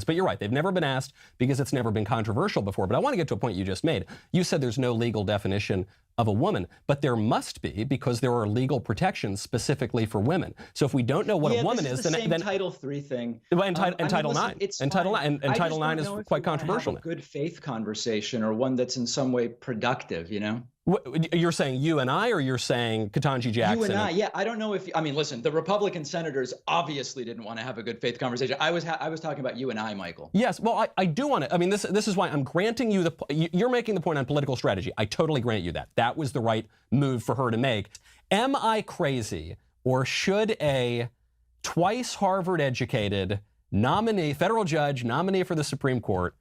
But you're right, they've never been asked because it's never been controversial before. But I want to get to a point you just made. You said there's no legal definition of a woman, but there must be, because there are legal protections specifically for women. So if we don't know what a woman is, then Title III thing. And Title IX. And Title IX is quite controversial. Have a good faith conversation, or one that's in some way productive, you know? You're saying you and I, or you're saying Ketanji Jackson? You and I, yeah. I don't know if, I mean, listen, the Republican senators obviously didn't want to have a good faith conversation. I was talking about you and I, Michael. Yes, well, I do want to, I mean, this is why I'm granting you you're making the point on political strategy. I totally grant you that. That was the right move for her to make. Am I crazy, or should a twice Harvard-educated nominee, federal judge, nominee for the Supreme Court,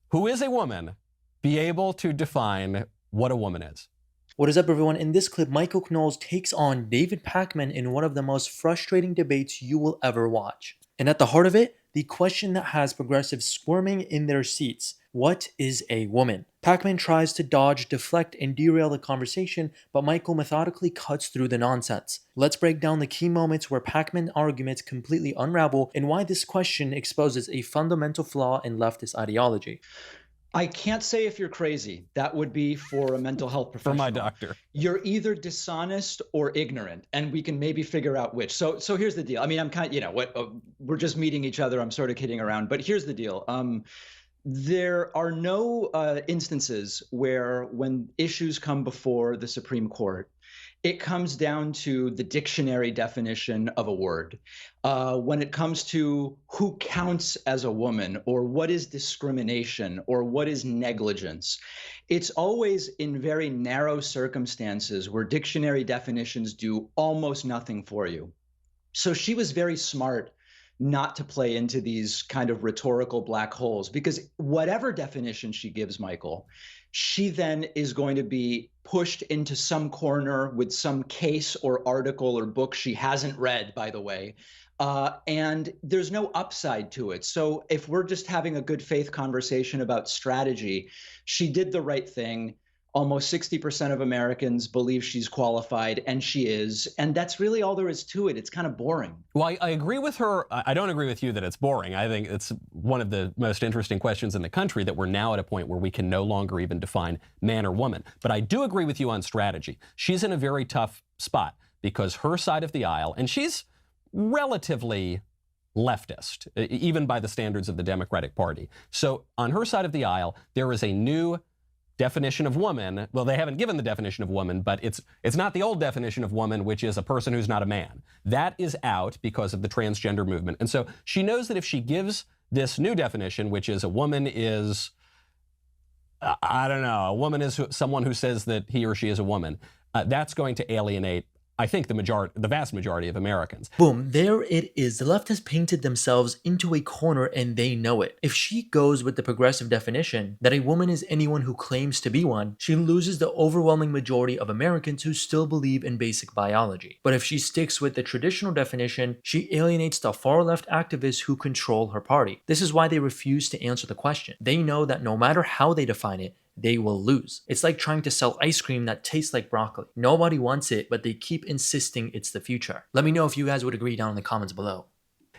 who is a woman, be able to define what a woman is? What is up, everyone? In this clip, Michael Knowles takes on David Pakman in one of the most frustrating debates you will ever watch. And at the heart of it, the question that has progressives squirming in their seats: what is a woman? Pakman tries to dodge, deflect, and derail the conversation, but Michael methodically cuts through the nonsense. Let's break down the key moments where Pakman arguments completely unravel, and why this question exposes a fundamental flaw in leftist ideology. I can't say if you're crazy. That would be for a mental health professional. For my doctor. You're either dishonest or ignorant, and we can maybe figure out which. So here's the deal. I mean, I'm kind of, you know, we're just meeting each other. I'm sort of kidding around, but here's the deal. There are no instances where, when issues come before the Supreme Court, it comes down to the dictionary definition of a word. When it comes to who counts as a woman, or what is discrimination, or what is negligence, it's always in very narrow circumstances where dictionary definitions do almost nothing for you. So she was very smart not to play into these kind of rhetorical black holes, because whatever definition she gives, Michael, she then is going to be pushed into some corner with some case or article or book she hasn't read, by the way, and there's no upside to it. So if we're just having a good faith conversation about strategy, she did the right thing. Almost 60% of Americans believe she's qualified, and she is. And that's really all there is to it. It's kind of boring. Well, I agree with her. I don't agree with you that it's boring. I think it's one of the most interesting questions in the country, that we're now at a point where we can no longer even define man or woman. But I do agree with you on strategy. She's in a very tough spot, because her side of the aisle, and she's relatively leftist, even by the standards of the Democratic Party. So on her side of the aisle, there is a new definition of woman. Well, they haven't given the definition of woman, but it's not the old definition of woman, which is a person who's not a man. That is out because of the transgender movement. And so she knows that if she gives this new definition, which is a woman is, I don't know, a woman is someone who says that he or she is a woman, that's going to alienate, I think, the vast majority of Americans. Boom, there it is. The left has painted themselves into a corner, and they know it. If she goes with the progressive definition that a woman is anyone who claims to be one, she loses the overwhelming majority of Americans who still believe in basic biology. But if she sticks with the traditional definition, she alienates the far left activists who control her party. This is why they refuse to answer the question. They know that no matter how they define it, they will lose. It's like trying to sell ice cream that tastes like broccoli. Nobody wants it, but they keep insisting it's the future. Let me know if you guys would agree down in the comments below.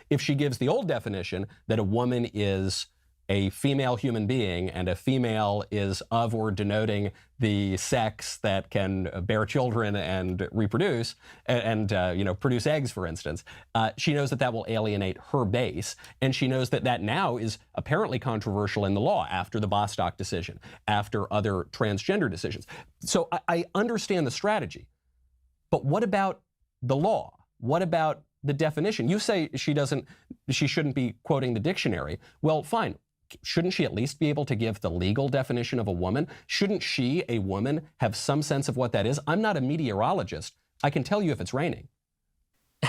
If she gives the old definition that a woman is a female human being, and a female is of or denoting the sex that can bear children and reproduce and produce eggs, for instance, she knows that that will alienate her base, and she knows that that now is apparently controversial in the law after the Bostock decision, after other transgender decisions. So I understand the strategy, but what about the law? What about the definition? You say she shouldn't be quoting the dictionary. Well, fine. Shouldn't she at least be able to give the legal definition of a woman? Shouldn't she, a woman, have some sense of what that is? I'm not a meteorologist. I can tell you if it's raining.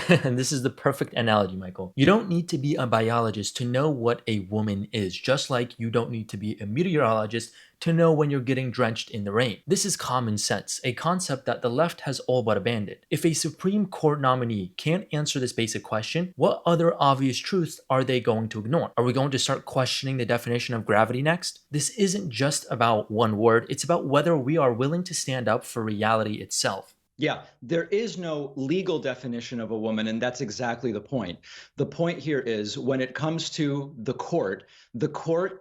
And this is the perfect analogy, Michael. You don't need to be a biologist to know what a woman is, just like you don't need to be a meteorologist to know when you're getting drenched in the rain. This is common sense, a concept that the left has all but abandoned. If a Supreme Court nominee can't answer this basic question, what other obvious truths are they going to ignore? Are we going to start questioning the definition of gravity next? This isn't just about one word, it's about whether we are willing to stand up for reality itself. Yeah, there is no legal definition of a woman, and that's exactly the point. The point here is when it comes to the court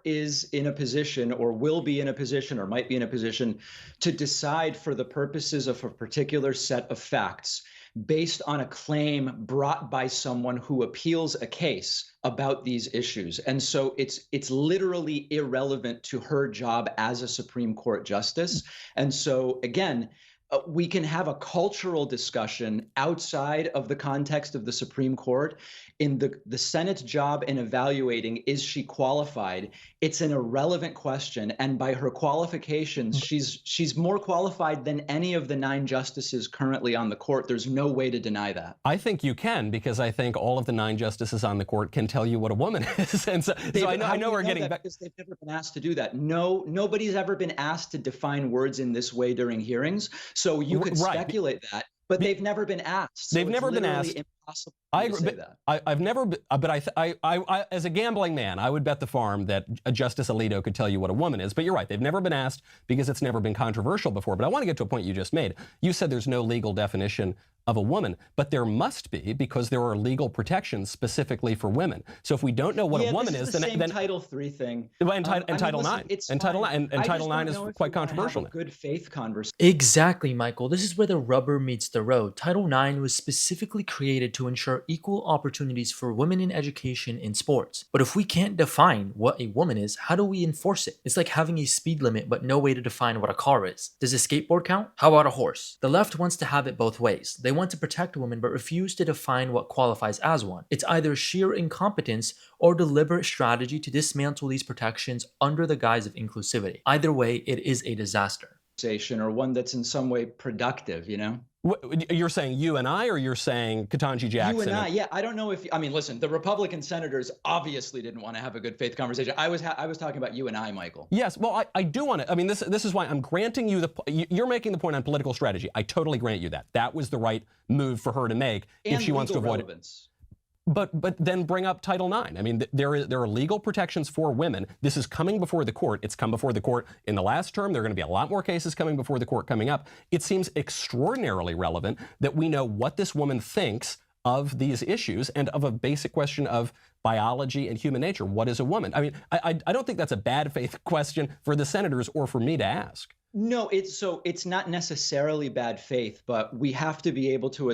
is in a position or will be in a position or might be in a position to decide for the purposes of a particular set of facts based on a claim brought by someone who appeals a case about these issues. And so it's literally irrelevant to her job as a Supreme Court justice. And so again, we can have a cultural discussion outside of the context of the Supreme Court. In the Senate's job in evaluating, is she qualified? It's an irrelevant question. And by her qualifications, she's more qualified than any of the 9 justices currently on the court. There's no way to deny that. I think you can, because I think all of the 9 justices on the court can tell you what a woman is. And so I know we're getting back. Because they've never been asked to do that. No, nobody's ever been asked to define words in this way during hearings. So you could speculate that, but they've never been asked. So they've never been asked. Impossible I agree, to say that. I've never, but I, as a gambling man, I would bet the farm that Justice Alito could tell you what a woman is. But you're right; they've never been asked because it's never been controversial before. But I want to get to a point you just made. You said there's no legal definition of a woman, but there must be, because there are legal protections specifically for women. So if we don't know what a woman is, then Title III thing. And Title IX, and Title IX is quite controversial. Good faith conversation. Exactly, Michael. This is where the rubber meets the road. Title IX was specifically created to ensure equal opportunities for women in education and sports. But if we can't define what a woman is, how do we enforce it? It's like having a speed limit but no way to define what a car is. Does a skateboard count? How about a horse? The left wants to have it both ways. They want to protect women but refuse to define what qualifies as one. It's either sheer incompetence or deliberate strategy to dismantle these protections under the guise of inclusivity. Either way, it is a disaster. Or one that's in some way productive, you know? You're saying you and I, or you're saying Ketanji Jackson? You and I, yeah. I don't know if, I mean, listen, the Republican senators obviously didn't want to have a good faith conversation. I was talking about you and I, Michael. Yes, well, I do want to, I mean, this is why I'm granting you you're making the point on political strategy. I totally grant you that. That was the right move for her to make if she wants to avoid it. But then bring up Title IX. I mean, there are legal protections for women. This is coming before the court. It's come before the court in the last term. There are going to be a lot more cases coming before the court coming up. It seems extraordinarily relevant that we know what this woman thinks of these issues and of a basic question of biology and human nature. What is a woman? I mean, I don't think that's a bad faith question for the senators or for me to ask. No, it's not necessarily bad faith, but we have to be able to,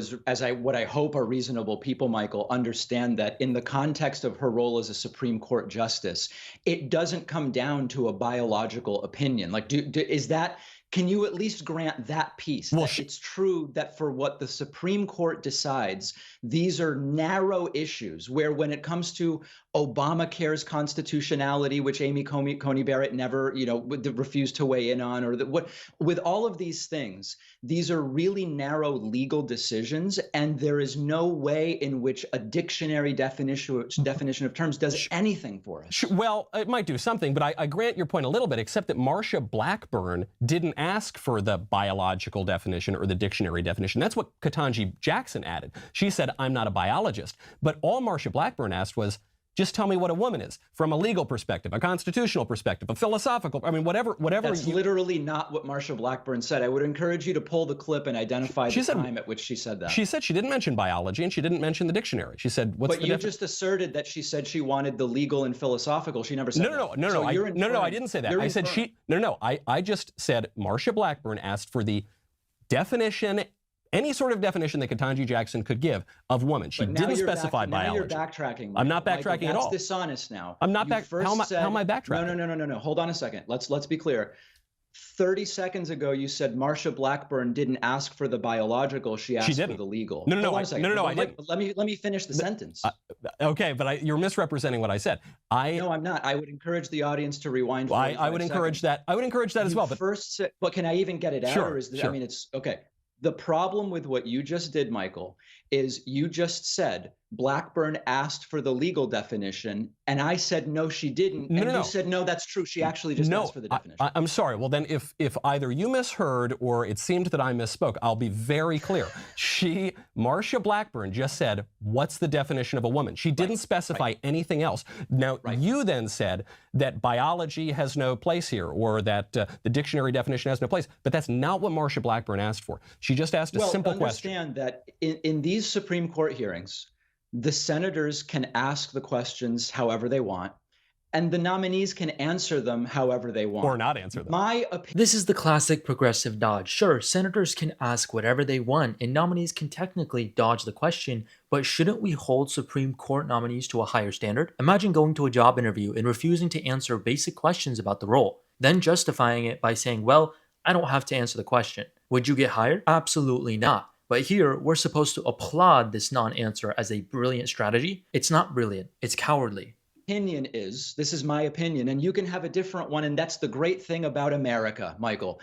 what I hope are reasonable people, Michael, understand that in the context of her role as a Supreme Court justice, it doesn't come down to a biological opinion. Like, can you at least grant that piece? Well, that it's true that for what the Supreme Court decides, these are narrow issues where when it comes to Obamacare's constitutionality, which Amy Coney Barrett never, refused to weigh in on, with all of these things, these are really narrow legal decisions, and there is no way in which a dictionary definition of terms does anything for us. Well, it might do something, but I grant your point a little bit, except that Marcia Blackburn didn't ask for the biological definition or the dictionary definition. That's what Ketanji Jackson added. She said, I'm not a biologist. But all Marcia Blackburn asked was, just tell me what a woman is from a legal perspective, a constitutional perspective, a philosophical, I mean, whatever. That's literally not what Marcia Blackburn said. I would encourage you to pull the clip and identify the time at which she said that. She said she didn't mention biology and she didn't mention the dictionary. She said, But you just asserted that she said she wanted the legal and philosophical. She never said that. No, I didn't say that. I said I just said Marcia Blackburn asked for the definition, any sort of definition that Ketanji Jackson could give of woman. She didn't specify biology. Now you're backtracking. Michael. I'm not backtracking at all. That's dishonest now. I'm not back. How am I backtracking? No. Hold on a second. Let's be clear. 30 seconds ago, you said Marcia Blackburn didn't ask for the biological. She asked for the legal. No. I didn't. Let me finish the sentence. Okay, but you're misrepresenting what I said. No, I'm not. I would encourage the audience to rewind. I would encourage that. I would encourage that as well. But can I even get it out? Sure. I mean, it's okay. The problem with what you just did, Michael, is you just said Blackburn asked for the legal definition, and I said, no, she didn't. No, and no, you no. said, no, that's true. She actually just asked for the definition. I'm sorry. Well, then if either you misheard or it seemed that I misspoke, I'll be very clear. Marcia Blackburn just said, what's the definition of a woman? She didn't specify anything else. Now, you then said that biology has no place here, or that the dictionary definition has no place, but that's not what Marcia Blackburn asked for. She just asked a simple question. Understand that in these Supreme Court hearings, the senators can ask the questions however they want, and the nominees can answer them however they want. Or not answer them. This is the classic progressive dodge. Sure, senators can ask whatever they want, and nominees can technically dodge the question, but shouldn't we hold Supreme Court nominees to a higher standard? Imagine going to a job interview and refusing to answer basic questions about the role, then justifying it by saying, well, I don't have to answer the question. Would you get hired? Absolutely not. But here, we're supposed to applaud this non-answer as a brilliant strategy. It's not brilliant, it's cowardly. This is my opinion, and you can have a different one, and that's the great thing about America, Michael.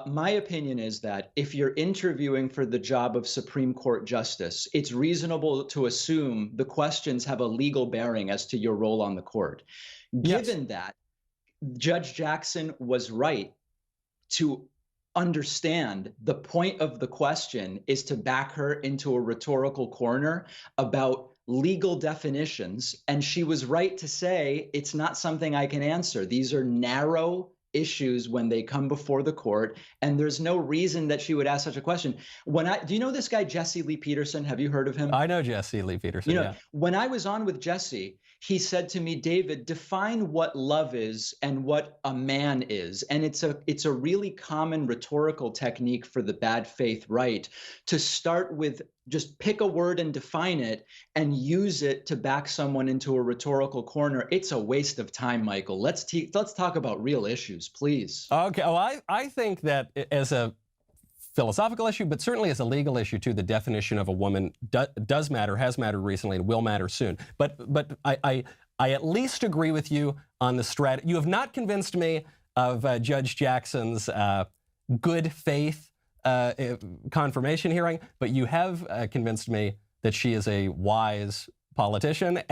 My opinion is that if you're interviewing for the job of Supreme Court Justice, it's reasonable to assume the questions have a legal bearing as to your role on the court. Given that, Judge Jackson was right to understand the point of the question is to back her into a rhetorical corner about legal definitions, and she was right to say it's not something I can answer. These are narrow issues when they come before the court, and there's no reason that she would ask such a question. Do you know this guy Jesse Lee Peterson? Have you heard of him? I know Jesse Lee Peterson. When I was on with Jesse, he said to me, David, define what love is and what a man is. And it's a really common rhetorical technique for the bad faith right to start with just pick a word and define it and use it to back someone into a rhetorical corner. It's a waste of time, Michael. Let's talk about real issues, please. Okay. Well, I think that as a philosophical issue, but certainly as a legal issue too, the definition of a woman does matter, has mattered recently, and will matter soon. But I at least agree with you on the strategy. You have not convinced me of Judge Jackson's good faith confirmation hearing, but you have convinced me that she is a wise politician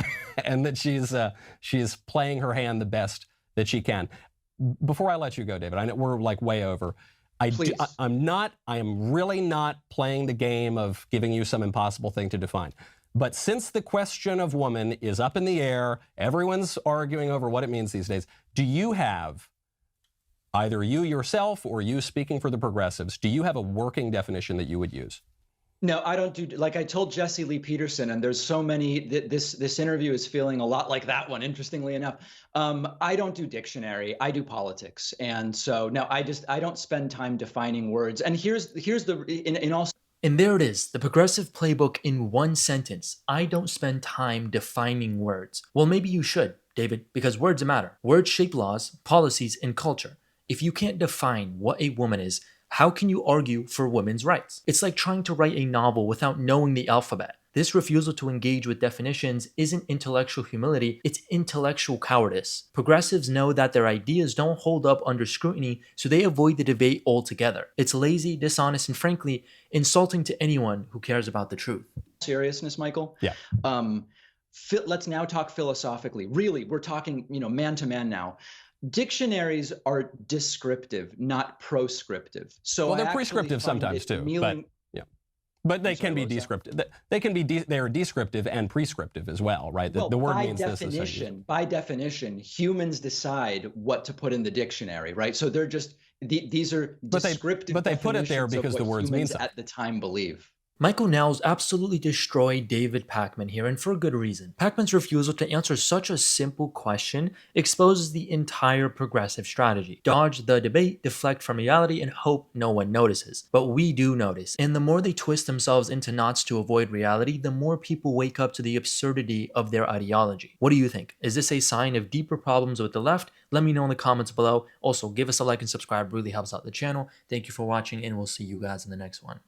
and that she is playing her hand the best that she can. Before I let you go, David, I know we're like way over. I am really not playing the game of giving you some impossible thing to define. But since the question of woman is up in the air, everyone's arguing over what it means these days, do you have, either you yourself or you speaking for the progressives, do you have a working definition that you would use? No, I don't do, like I told Jesse Lee Peterson, and there's so many, this interview is feeling a lot like that one, interestingly enough. I don't do dictionary, I do politics. And so, no, I don't spend time defining words. And here's And there it is, the progressive playbook in one sentence. I don't spend time defining words. Well, maybe you should, David, because words matter. Words shape laws, policies, and culture. If you can't define what a woman is, how can you argue for women's rights? It's like trying to write a novel without knowing the alphabet. This refusal to engage with definitions isn't intellectual humility, it's intellectual cowardice. Progressives know that their ideas don't hold up under scrutiny, so they avoid the debate altogether. It's lazy, dishonest, and frankly, insulting to anyone who cares about the truth. Seriousness, Michael? Yeah. Let's now talk philosophically. Really, we're talking, man to man now. Dictionaries are descriptive, not proscriptive. So well, they're prescriptive sometimes too, but they can be descriptive. They are descriptive and prescriptive as well, right? The word means this. By definition, humans decide what to put in the dictionary, right? So they're just these are descriptive. But they put it there because the words mean something at the time believe. Michael Knowles absolutely destroyed David Pakman here, and for a good reason. Pakman's refusal to answer such a simple question exposes the entire progressive strategy. Dodge the debate, deflect from reality, and hope no one notices. But we do notice, and the more they twist themselves into knots to avoid reality, the more people wake up to the absurdity of their ideology. What do you think? Is this a sign of deeper problems with the left? Let me know in the comments below. Also, give us a like and subscribe, really helps out the channel. Thank you for watching, and we'll see you guys in the next one.